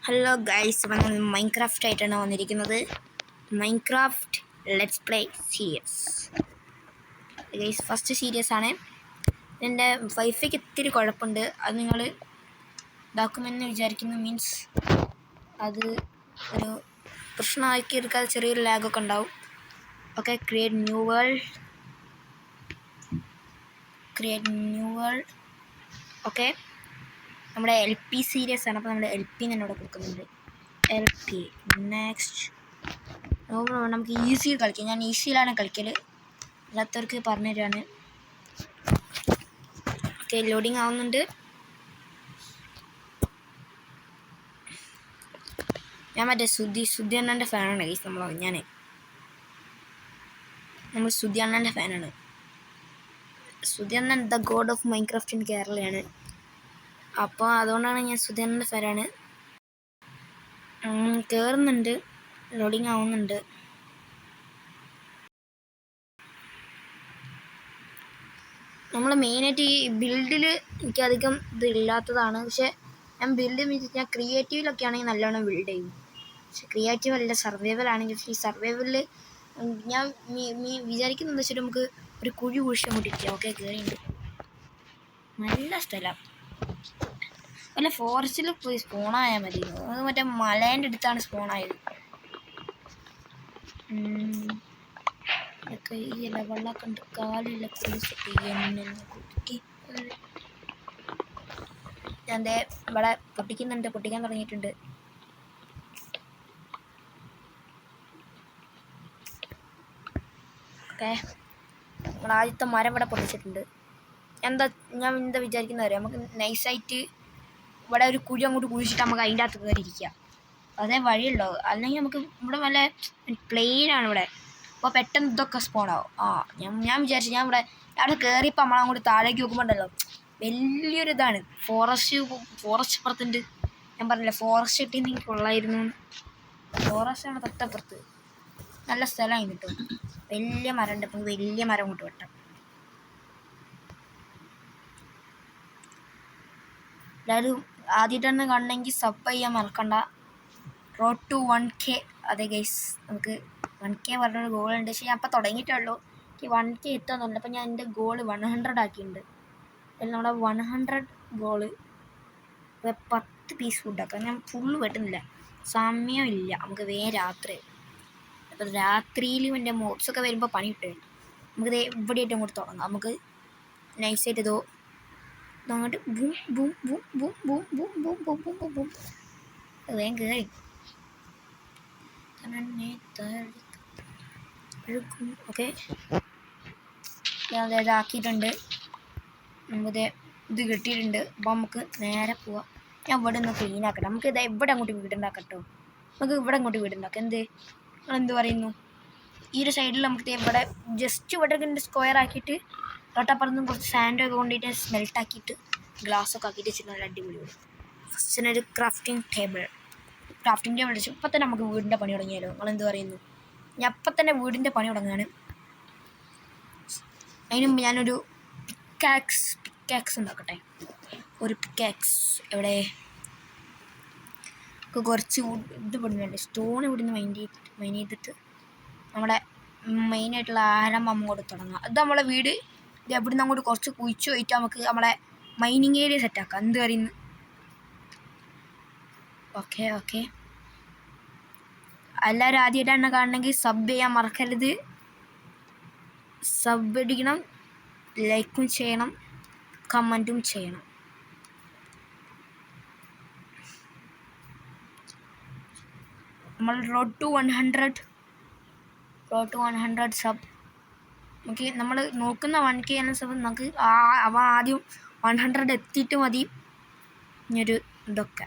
Hello guys, അപ്പം നമ്മൾ Minecraft ആയിട്ടാണ് വന്നിരിക്കുന്നത്. Minecraft let's play series. Guys, first series ആണ്. എൻ്റെ വൈഫൈക്ക് ഇത്തിരി കുഴപ്പമുണ്ട്. അത് നിങ്ങൾ ഇതാക്കുമെന്ന് വിചാരിക്കുന്നു. മീൻസ് അത് ഒരു പ്രശ്നമാക്കി എടുക്കാതെ ചെറിയൊരു ലാഗൊക്കെ ഉണ്ടാവും. Okay, create new world. Okay, നമ്മുടെ LP സീരീസ് ആണ്. അപ്പോൾ നമ്മൾ LP തന്നെ ഇവിടെ കൊടുക്കുന്നുണ്ട്. LP next. നമുക്ക് ഈസിയിൽ കളിക്കാം. ഞാൻ ഈസിയിലാണ് കളിക്കൽ, അല്ലാത്തവർക്ക് പറഞ്ഞു തരാണ്. ഓക്കെ, ലോഡിങ് ആവുന്നുണ്ട്. ഞാൻ മറ്റേ സുധി അണ്ണൻ്റെ ഫാനാണ് ഗൈസ്. നമ്മൾ സുധി അണ്ണൻ്റെ ഫാനാണ്. സുധി അണ്ണൻ the God of Minecraft in കേരളയാണ്. അപ്പോൾ അതുകൊണ്ടാണ് ഞാൻ സുധി അണ്ണൻ്റെ ഫാനാണ്. കയറുന്നുണ്ട്, ലോഡിങ് ആവുന്നുണ്ട്. നമ്മൾ മെയിനായിട്ട് ഈ ബിൽഡിൽ എനിക്കധികം ഇതില്ലാത്തതാണ്. പക്ഷേ ഞാൻ ബിൽഡ് മീൻസ് ഞാൻ ക്രിയേറ്റീവിലൊക്കെ ആണെങ്കിൽ നല്ലോണം ബിൽഡ് ചെയ്യും. പക്ഷെ ക്രിയേറ്റീവ് അല്ല, സർവൈവൽ ആണെങ്കിൽ. ഈ സർവൈവലിൽ ഞാൻ വിചാരിക്കുന്നത് വെച്ചിട്ട് നമുക്ക് ഒരു കുഴി കുഴിച്ച് അങ്ങോട്ടിരിക്കാം. ഓക്കെ, കയറിയുണ്ട്. നല്ല സ്ഥലം. വല്ല ഫോറസ്റ്റിൽ പോയി സ്പോണായാൽ മതി. അത് മറ്റേ മലേൻ്റെ അടുത്താണ് സ്പോണായത്. കൈയില്ല, വെള്ളമൊക്കെ ഉണ്ട്, കാലില്ല, കുടുക്കി. ഞാൻ ഇവിടെ പൊട്ടിക്കാൻ തുടങ്ങിയിട്ടുണ്ട്. ഓക്കെ, നമ്മുടെ ആദ്യത്തെ മരം ഇവിടെ പൊട്ടിച്ചിട്ടുണ്ട്. ഞാൻ എന്താ വിചാരിക്കുന്നത് അറിയാം, നമുക്ക് നൈസായിട്ട് ഇവിടെ ഒരു കുഴി അങ്ങോട്ട് കുഴിച്ചിട്ട് നമുക്ക് അതിൻ്റെ അകത്ത് കയറിയിരിക്കുക. അതേ വഴിയുള്ളൂ. അല്ലെങ്കിൽ നമുക്ക് ഇവിടെ വല്ല പ്ലെയിനാണ് ഇവിടെ. അപ്പോൾ പെട്ടെന്ന് ഇതൊക്കെ സ്പോണാവും. ഞാൻ വിചാരിച്ചു, ഞാൻ അവിടെ കയറിയപ്പോൾ നമ്മളങ്ങോട്ട് താഴേക്ക് നോക്കുമ്പോൾ ഉണ്ടല്ലോ വലിയൊരിതാണ്. ഫോറസ്റ്റ് അപ്പുറത്തുണ്ട്. ഞാൻ പറഞ്ഞില്ല, ഫോറസ്റ്റ് കിട്ടിയെങ്കിൽ കൊള്ളായിരുന്നു. ഫോറസ്റ്റാണ് തൊട്ടപ്പുറത്ത്. നല്ല സ്ഥലമായി കിട്ടും. വലിയ മരം ഉണ്ട്. അപ്പം വലിയ മരം കൊണ്ട് വെട്ടാം. എല്ലാവരും ആദ്യമായിട്ടാണ് കാണണമെങ്കിൽ സബ് ചെയ്യാൻ മറക്കണ്ട. Road to 1K. അതെ ഗൈസ്, നമുക്ക് 1K പറഞ്ഞൊരു ഗോളുണ്ട്. പക്ഷേ ഞാൻ അപ്പം തുടങ്ങിയിട്ടുള്ളൂ. എനിക്ക് 1K എത്താന്നുണ്ട്. അപ്പം ഞാൻ എൻ്റെ ഗോള് 100 ആക്കിയിട്ടുണ്ട്. അതിൽ നമ്മുടെ 100 ഗോള് 10 പീസ് ഫുഡാക്കാം. ഞാൻ ഫുള്ള് വെട്ടുന്നില്ല, സമയമില്ല. നമുക്ക് രാത്രി. അപ്പം രാത്രിയിൽ എൻ്റെ മോബ്സൊക്കെ വരുമ്പോൾ പണി കിട്ടും. നമുക്കിത് ഇവിടെയായിട്ട് അങ്ങോട്ട് തുടങ്ങാം. നമുക്ക് നൈസായിട്ട് അങ്ങോട്ട് boom boom boom boom boom boom boom boom boom boom boom. വേഗം കയറി. ഓക്കെ, ഞാൻ ഇതാക്കിയിട്ടുണ്ട്. നമുക്കിത് ഇത് കിട്ടിയിട്ടുണ്ട്. അപ്പോൾ നമുക്ക് നേരെ പോവാം. ഞാൻ ഇവിടെ ഒന്ന് ക്ലീൻ ആക്കട്ടെ. നമുക്ക് ഇത് ഇവിടെ അങ്ങോട്ട് വീടുണ്ടാക്കട്ടോ. നമുക്ക് ഇവിടെ അങ്ങോട്ട് വീടുണ്ടാക്കാം. നിങ്ങളെന്ത് പറയുന്നു? ഈ ഒരു സൈഡിൽ നമുക്ക് ഇവിടെ ജസ്റ്റ് ഇവിടെ സ്ക്വയർ ആക്കിയിട്ട് തൊട്ടപ്പുറത്തുനിന്ന് കുറച്ച് സാൻഡൊക്കെ കൊണ്ടിട്ട് സ്മെൽട്ടാക്കിയിട്ട് ഗ്ലാസ്സൊക്കെ ആക്കിയിട്ട് വെച്ചിട്ട് നല്ല അടിപൊളി വരും. ഫസ്റ്റിനൊരു ക്രാഫ്റ്റിംഗ് ടേബിൾ വെച്ച് ഇപ്പം തന്നെ നമുക്ക് വീടിൻ്റെ പണി തുടങ്ങിയാലോ? നിങ്ങളെന്ത് പറയുന്നു? ഞാൻ അപ്പം തന്നെ വീടിൻ്റെ പണി തുടങ്ങുകയാണ്. അതിന് മുമ്പ് ഞാനൊരു പിക്കാക്സ് ഉണ്ടാക്കട്ടെ. ഒരു പിക്കാക്സ് എവിടെ? കുറച്ച് ഇത് പൊടുന്നുണ്ട്. സ്റ്റോൺ ഇവിടുന്ന് മൈൻ ചെയ്തിട്ട് നമ്മുടെ മെയിനായിട്ടുള്ള ആരംഭം അങ്ങോട്ട് തുടങ്ങാം. അത് നമ്മളെ വീട് ഇത് എവിടെ നിന്ന് അങ്ങോട്ട് കുറച്ച് കുഴിച്ച് പോയിട്ട് നമുക്ക് നമ്മളെ മൈനിങ് ഏരിയ സെറ്റാക്കാം. എന്ത് പറയുന്നു? ഓക്കെ, എല്ലാവരും ആദ്യമായിട്ടാണ് കാണണമെങ്കിൽ സബ് ചെയ്യാൻ മറക്കരുത്. സബ് അടിക്കണം, ലൈക്കും ചെയ്യണം, കമൻറ്റും ചെയ്യണം. നമ്മൾ റോഡ് ടു 100 സബ്. നമുക്ക് നമ്മൾ നോക്കുന്ന 1K എന്ന സബ് നമുക്ക് അവ ആദ്യം 100 എത്തിയിട്ട് മതി ഇനിയൊരു ഇതൊക്കെ.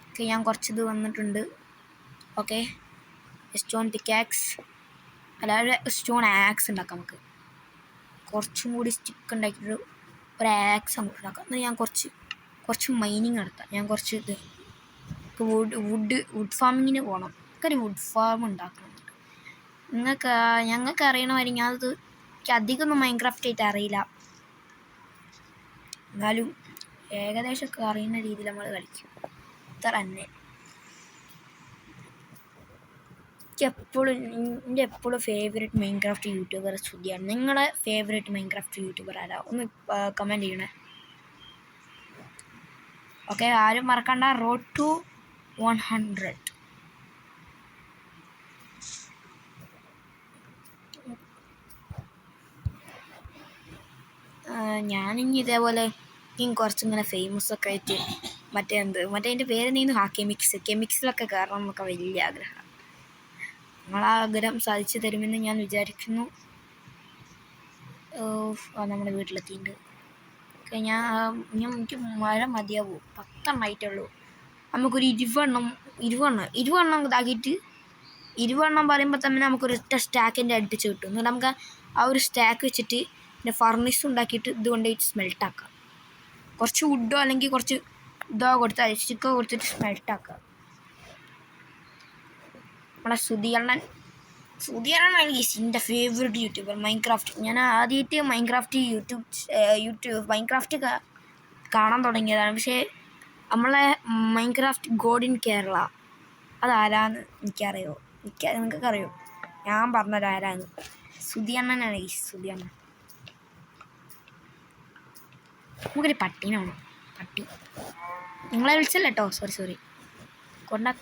ഓക്കെ, ഞാൻ കുറച്ചിത് വന്നിട്ടുണ്ട്. ഓക്കെ, സ്റ്റോൺ പിക്കാക്സ് അല്ലാതെ സ്റ്റോൺ ആക്സ് ഉണ്ടാക്കാം. നമുക്ക് കുറച്ചും കൂടി സ്റ്റിക്ക് ഉണ്ടാക്കിയിട്ട് ഒരു ആക്സ് അങ്ങോട്ട് ഉണ്ടാക്കാം. എന്നാൽ ഞാൻ കുറച്ച് മൈനിങ് നടത്താം. ഞാൻ കുറച്ച് വുഡ് ഫാമിങ്ങിന് പോകണം. എനിക്കൊരു വുഡ് ഫാം ഉണ്ടാക്കുന്നുണ്ട്. ഞങ്ങൾക്ക് അറിയണ മാതിരി എനിക്ക് അധികമൊന്നും മൈൻക്രാഫ്റ്റ് ആയിട്ട് അറിയില്ല. എന്നാലും ഏകദേശമൊക്കെ അറിയുന്ന രീതിയിൽ നമ്മൾ കളിക്കും. ഇത്ര തന്നെ. എൻ്റെ എപ്പോഴും ഫേവറേറ്റ് മൈൻക്രാഫ്റ്റ് യൂട്യൂബർ സുധിയാണ്. നിങ്ങളുടെ ഫേവറേറ്റ് മൈൻക്രാഫ്റ്റ് യൂട്യൂബർ ആരാ? ഒന്ന് കമൻറ്റ് ചെയ്യണേ. ഓക്കെ, ആരും മറക്കണ്ട. Road to 100. ഞാനിനി ഇതേപോലെ കുറച്ചിങ്ങനെ ഫേമസ് ഒക്കെ ആയിട്ട് മറ്റേ എൻ്റെ പേര് നീന്ന് കെമിക്സിലൊക്കെ കയറണം എന്നൊക്കെ വലിയ ആഗ്രഹം. നിങ്ങളാ ആഗ്രഹം സാധിച്ചു തരുമെന്ന് ഞാൻ വിചാരിക്കുന്നു. നമ്മുടെ വീട്ടിലെത്തിയിട്ടുണ്ട്. എനിക്ക് മഴ മതിയാവും. 10 ആയിട്ടുള്ളൂ. നമുക്കൊരു 20 ഇതാക്കിയിട്ട് 20 പറയുമ്പോൾ തന്നെ നമുക്കൊരു ഒറ്റ സ്റ്റാക്കിൻ്റെ അടിച്ച് കിട്ടും. എന്നിട്ട് നമുക്ക് ആ ഒരു സ്റ്റാക്ക് വെച്ചിട്ട് പിന്നെ ഫർണിസ് ഉണ്ടാക്കിയിട്ട് ഇതുകൊണ്ട് സ്മെൽട്ടാക്കാം. കുറച്ച് വുഡോ അല്ലെങ്കിൽ കുറച്ച് ഇതോ കൊടുത്താൽ സ്റ്റിക്കോ കൊടുത്തിട്ട് സ്മെൽട്ടാക്കാം. നമ്മളെ സുധിയണ്ണൻ എൻ്റെ ഫേവറേറ്റ് യൂട്യൂബർ മൈൻക്രാഫ്റ്റ്. ഞാൻ ആദ്യമായിട്ട് മൈൻക്രാഫ്റ്റ് കാണാൻ തുടങ്ങിയതാണ്. പക്ഷേ നമ്മളെ മൈൻക്രാഫ്റ്റ് ഗോഡ് ഇൻ കേരള അതാരാന്ന് എനിക്കറിയോ? നിങ്ങൾക്കൊക്കെ അറിയോ? ഞാൻ പറഞ്ഞത് ആരാന്ന്? സുധിയണ്ണനാണ്. സുധിയണ്ണൻ. നമുക്കൊരു പട്ടീനാണ്. പട്ടി നിങ്ങളെ വിളിച്ചല്ലോ കേട്ടോ. സോറി.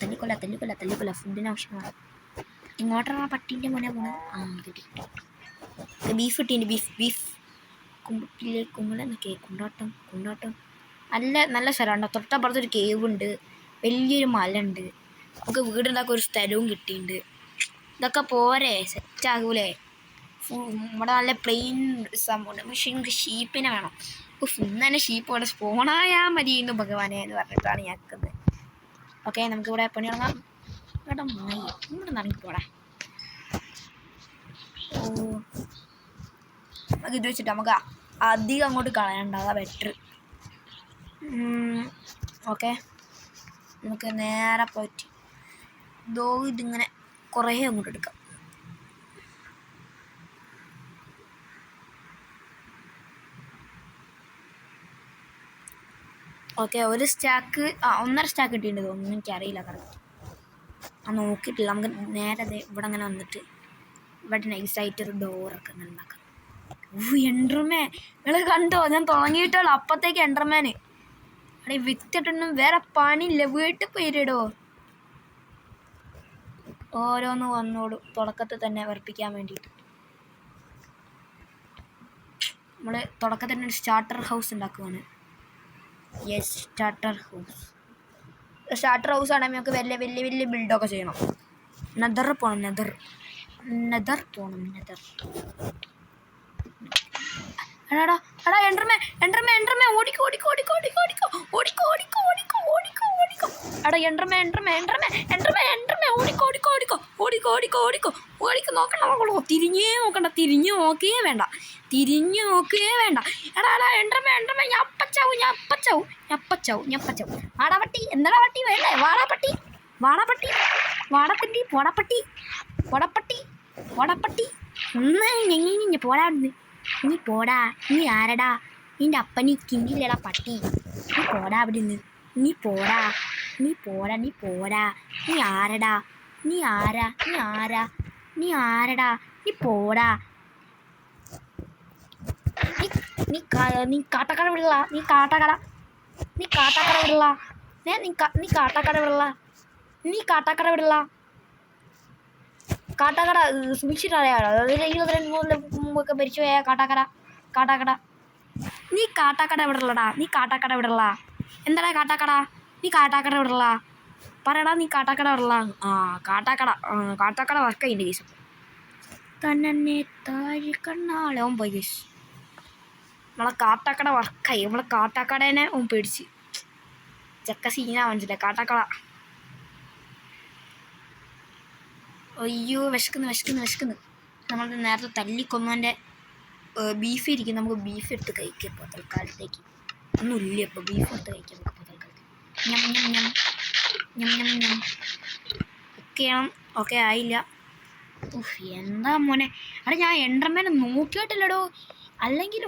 തല്ലിക്കൊല്ല ഫുഡിന് ആവശ്യമാണ്. ഇങ്ങോട്ടാണ് പട്ടീൻ്റെ മോനെ പോണത്. കിട്ടി. ബീഫ് കിട്ടീൻ്റെ ബീഫ് കുമ്പിട്ടില്ലേ കുണ്ടാട്ടം നല്ല സ്ഥലമുണ്ടോ? തൊട്ടപ്പുറത്തൊരു കേവ് ഉണ്ട്, വലിയൊരു മല ഉണ്ട്, നമുക്ക് വീടുണ്ടാക്കാൻ ഒരു സ്ഥലവും കിട്ടിയിട്ടുണ്ട്. ഇതൊക്കെ പോരെ? സെറ്റാകൂലേ? നമ്മുടെ നല്ല പ്ലെയിൻ സംഭവം. പക്ഷേ എനിക്ക് ഷീപ്പിനെ വേണം. ഇന്ന് തന്നെ ഷീപ്പ് ഇവിടെ സ്പോണായാൽ മതിയെന്നു ഭഗവാനെ എന്ന് പറഞ്ഞിട്ടാണ് ഞാൻ നിൽക്കുന്നത്. ഓക്കെ, നമുക്കിവിടെ പണി തുടങ്ങാം. ഇവിടെ ഇങ്ങോട്ട് നടങ്ങിപ്പോടാ. നമുക്ക് ഇത് വെച്ചിട്ട് നമുക്ക് അധികം അങ്ങോട്ട് കളയണ്ട, അതാ ബെറ്റർ. ഓക്കെ, നമുക്ക് നേരെ പോയിട്ട് ഇതിങ്ങനെ കുറേ അങ്ങോട്ട് എടുക്കാം. ഓക്കെ, ഒരു സ്റ്റാക്ക് 1.5 സ്റ്റാക്ക് കിട്ടിയിട്ടുണ്ട് തോന്നുന്നു. എനിക്കറിയില്ല കറക്റ്റ്, നോക്കിയിട്ടില്ല. നമുക്ക് നേരെ ഇവിടെ അങ്ങനെ വന്നിട്ട് ഇവിടെ നൈസായിട്ടൊരു ഡോറൊക്കെ അങ്ങനെ ഉണ്ടാക്കാം. എൻഡർമാൻ നിങ്ങൾ കണ്ടോ? ഞാൻ തുടങ്ങിയിട്ടുള്ളൂ അപ്പത്തേക്ക് എൻഡർമാൻ. അവിടെ വിത്തിട്ടൊന്നും വേറെ പണിയില്ല. വീട്ടിൽ പോയിട്ടോ ഓരോന്ന് വന്നോടും തുടക്കത്തിൽ തന്നെ വർപ്പിക്കാൻ വേണ്ടിയിട്ട്. നമ്മൾ തുടക്കത്തിൽ തന്നെ ഒരു സ്റ്റാർട്ടർ ഹൗസ് ഉണ്ടാക്കുകയാണ്. യെസ്, സ്റ്റാർട്ടർ ഹൗസ് ആണെങ്കിൽ നമുക്ക് വലിയ ബിൽഡൊക്കെ ചെയ്യണം. നെതർ പോകണം. എടാ എൻഡർമാൻ ഓടിക്കോ. എടാ എൻഡർമാൻ ഓടിക്കോ. നോക്കണോ? തിരിഞ്ഞു നോക്കേ വേണ്ട. എടാ എൻഡർമാൻ ഞാൻ അപ്പച്ചാവും. ആടാ പട്ടി, എന്താടാ പട്ടി വേണ്ടേ? വാടാപ്പട്ടി ഒന്ന് പോടാ. നീ പോടാ. നീ ആരടാ? നിന്റെ അപ്പനി കിണ്ടില്ലടാ പട്ടി. നീ പോടാ അവിടെ നിന്ന്. നീ പോടാ. നീ ആരടാ? നീ പോടാ. നീ കാട്ടക്കട വിടല. നീ കാട്ടാക്കട വിടല. കാട്ടാക്കട സൂക്ഷിച്ചിട്ടറിയാലോ. അതായത് 22 മുമ്പൊക്കെ ഭരിച്ചു പോയ കാട്ടാക്കട. നീ കാട്ടാക്കട വിടല. എന്താടാ കാട്ടാക്കട? നീ കാട്ടാക്കട വിടല. പറയടാ, നീ കാട്ടാക്കട വിടല. കാട്ടാക്കട വർക്കായിട്ടുണ്ട് കേസ്. തന്നെ താഴിക്കണ്ണാളവും പോയി കേസ്. നമ്മളെ കാട്ടാക്കട വർക്കായി. നമ്മളെ കാട്ടാക്കടേനെ പേടിച്ച് ചക്ക സീനാ മനസ്സിലായി. കാട്ടാക്കട അയ്യോ വിശക്കുന്നു. നമ്മൾ നേരത്തെ തല്ലിക്കൊന്നതിൻ്റെ ബീഫ് ഇരിക്കും. നമുക്ക് ബീഫ് എടുത്ത് കഴിക്കാം ഇപ്പോൾ തൽക്കാലത്തേക്ക്. ഒന്നുമില്ല ഇപ്പോൾ ബീഫ് എടുത്ത് കഴിക്കാം നമുക്ക് ഇപ്പോൾ തൽക്കാലത്തേക്ക്. ഓക്കെ ആയില്ല. എന്താ മോനെ? അവിടെ ഞാൻ എൻഡർമാനെ നോക്കിയിട്ടില്ലടോ. അല്ലെങ്കിൽ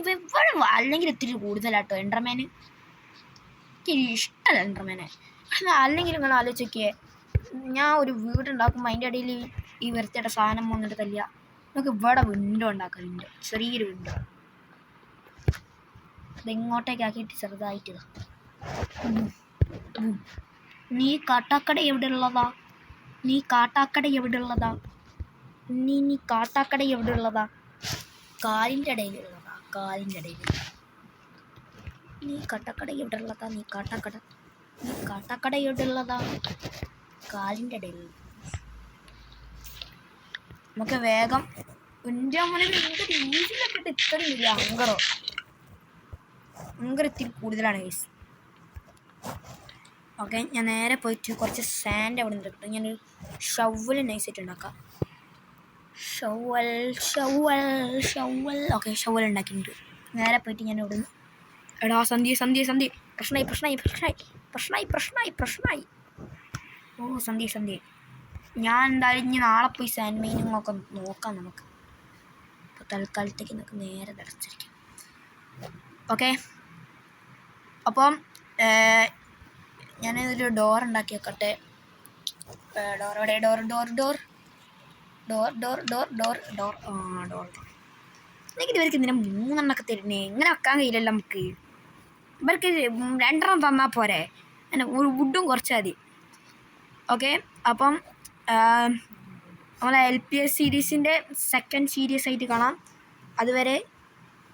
അല്ലെങ്കിൽ ഇത്തിരി കൂടുതലാട്ടോ എൻഡർമാന്. എനിക്ക് ഇഷ്ടമല്ല എൻഡർമാനെ. അല്ലെങ്കിൽ നിങ്ങൾ ആലോചിക്കേ, ഞാൻ ഒരു വീടുണ്ടാക്കുമ്പോൾ അതിൻ്റെ ഇടയിൽ ഈ വൃത്തിയുടെ സാധനം വന്നിട്ട് തല്ല. നമുക്ക് ഇവിടെ വിൻഡോ ഉണ്ടാക്കാം. വിൻഡോ, ചെറിയൊരു വിൻഡോ ഇതെങ്ങോട്ടേക്കാക്കിയിട്ട് ചെറുതായിട്ട്. നീ കാട്ടാക്കട എവിടെ ഉള്ളതാ? നീ കാട്ടാക്കട എവിടെ ഉള്ളതാ? നീ കാട്ടാക്കട എവിടെ ഉള്ളതാ? കാലിൻ്റെ ഇടയിലുള്ളതാ, കാലിൻ്റെ ഇടയിൽ. നീ കാട്ടാക്കട എവിടെ ഉള്ളതാ? നീ കാട്ടാക്കട എവിടെ ഉള്ളതാ? കാലിൻ്റെ ഇടയിൽ. നമുക്ക് വേഗം എൻ്റെ മോനെ രീതിയിലൊക്കെ ഇട്ട് ഇത്രയും ഇല്ല. അങ്കർ ഇത്തിരി കൂടുതലാണ് ഗൈസ്. ഓക്കെ, ഞാൻ നേരെ പോയിട്ട് കുറച്ച് സാൻഡ് അവിടെ നിന്ന് കിട്ടും. ഞാനൊരു ഷവൽ നൈസായിട്ട് ഉണ്ടാക്കാം. ഷവൽ. ഓക്കെ, ഷവൽ ഉണ്ടാക്കിയിട്ടുണ്ട്. നേരെ പോയിട്ട് ഞാൻ ഇവിടെ നിന്ന്, എടാ സന്ധ്യ പ്രശ്നമായി. ഓ സന്ധ്യ. ഞാൻ എന്തായാലും ഇനി നാളെ പോയി സാൻഡ് മൈനിങ് ഒക്കെ നോക്കാം നമുക്ക്. അപ്പോൾ തൽക്കാലത്തേക്ക് നമുക്ക് നേരെ തിടച്ചിരിക്കാം. ഓക്കെ, അപ്പം ഞാനിതൊരു ഡോർ ഉണ്ടാക്കി വെക്കട്ടെ. ഡോർ എവിടെ? ഡോർ. അല്ലെങ്കിൽ ഇവർക്ക് ഇതിനെ 3 എണ്ണമൊക്കെ തരുന്നേ. എങ്ങനെ വെക്കാൻ കഴിയില്ലല്ലോ നമുക്ക്. ഇവർക്ക് 2 എണ്ണം തന്നാൽ പോരെ. അങ്ങനെ ഒരു വുഡും കുറച്ചാൽ മതി. ഓക്കെ, അപ്പം നമ്മളെ LPS സീരീസിൻ്റെ 2nd സീരീസ് ആയിട്ട് കാണാം. അതുവരെ